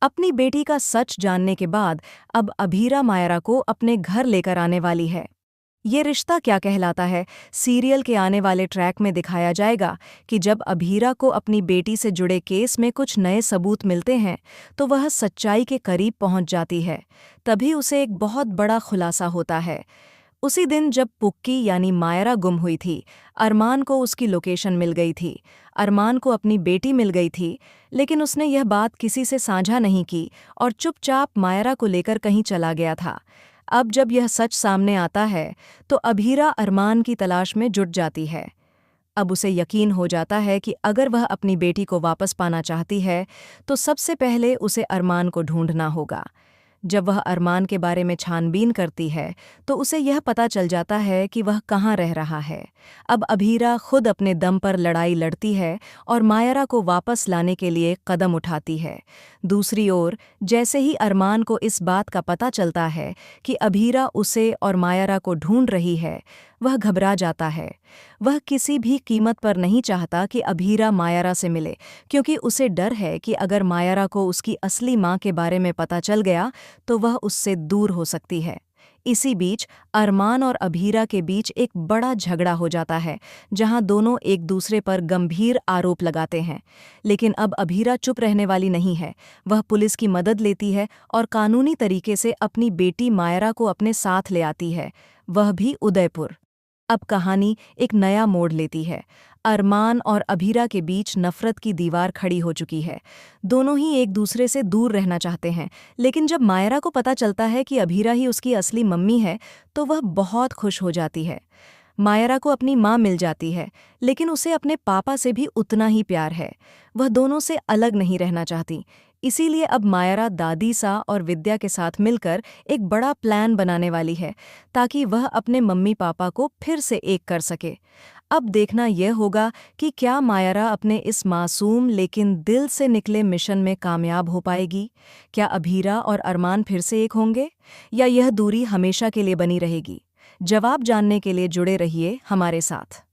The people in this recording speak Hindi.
अपनी बेटी का सच जानने के बाद अब अभीरा मायरा को अपने घर लेकर आने वाली है। ये रिश्ता क्या कहलाता है, सीरियल के आने वाले ट्रैक में दिखाया जाएगा कि जब अभीरा को अपनी बेटी से जुड़े केस में कुछ नए सबूत मिलते हैं तो वह सच्चाई के करीब पहुंच जाती है। तभी उसे एक बहुत बड़ा खुलासा होता है। उसी दिन जब पुक्की यानी मायरा गुम हुई थी, अरमान को उसकी लोकेशन मिल गई थी। अरमान को अपनी बेटी मिल गई थी, लेकिन उसने यह बात किसी से साझा नहीं की और चुपचाप मायरा को लेकर कहीं चला गया था। अब जब यह सच सामने आता है तो अभीरा अरमान की तलाश में जुट जाती है। अब उसे यकीन हो जाता है कि अगर वह अपनी बेटी को वापस पाना चाहती है तो सबसे पहले उसे अरमान को ढूंढना होगा। जब वह अरमान के बारे में छानबीन करती है तो उसे यह पता चल जाता है कि वह कहाँ रह रहा है। अब अभीरा खुद अपने दम पर लड़ाई लड़ती है और मायरा को वापस लाने के लिए कदम उठाती है। दूसरी ओर, जैसे ही अरमान को इस बात का पता चलता है कि अभीरा उसे और मायरा को ढूंढ रही है, वह घबरा जाता है। वह किसी भी कीमत पर नहीं चाहता कि अभीरा मायरा से मिले, क्योंकि उसे डर है कि अगर मायरा को उसकी असली माँ के बारे में पता चल गया तो वह उससे दूर हो सकती है। इसी बीच अरमान और अभीरा के बीच एक बड़ा झगड़ा हो जाता है, जहां दोनों एक दूसरे पर गंभीर आरोप लगाते हैं। लेकिन अब अभीरा चुप रहने वाली नहीं है। वह पुलिस की मदद लेती है और कानूनी तरीके से अपनी बेटी मायरा को अपने साथ ले आती है, वह भी उदयपुर। अब कहानी एक नया मोड़ लेती है। अरमान और अभीरा के बीच नफरत की दीवार खड़ी हो चुकी है। दोनों ही एक दूसरे से दूर रहना चाहते हैं, लेकिन जब मायरा को पता चलता है कि अभीरा ही उसकी असली मम्मी है तो वह बहुत खुश हो जाती है। मायरा को अपनी माँ मिल जाती है, लेकिन उसे अपने पापा से भी उतना ही प्यार है। वह दोनों से अलग नहीं रहना चाहती। इसीलिए अब मायरा दादी सा और विद्या के साथ मिलकर एक बड़ा प्लान बनाने वाली है, ताकि वह अपने मम्मी पापा को फिर से एक कर सके। अब देखना यह होगा कि क्या मायरा अपने इस मासूम लेकिन दिल से निकले मिशन में कामयाब हो पाएगी। क्या अभीरा और अरमान फिर से एक होंगे, या यह दूरी हमेशा के लिए बनी रहेगी? जवाब जानने के लिए जुड़े रहिए हमारे साथ।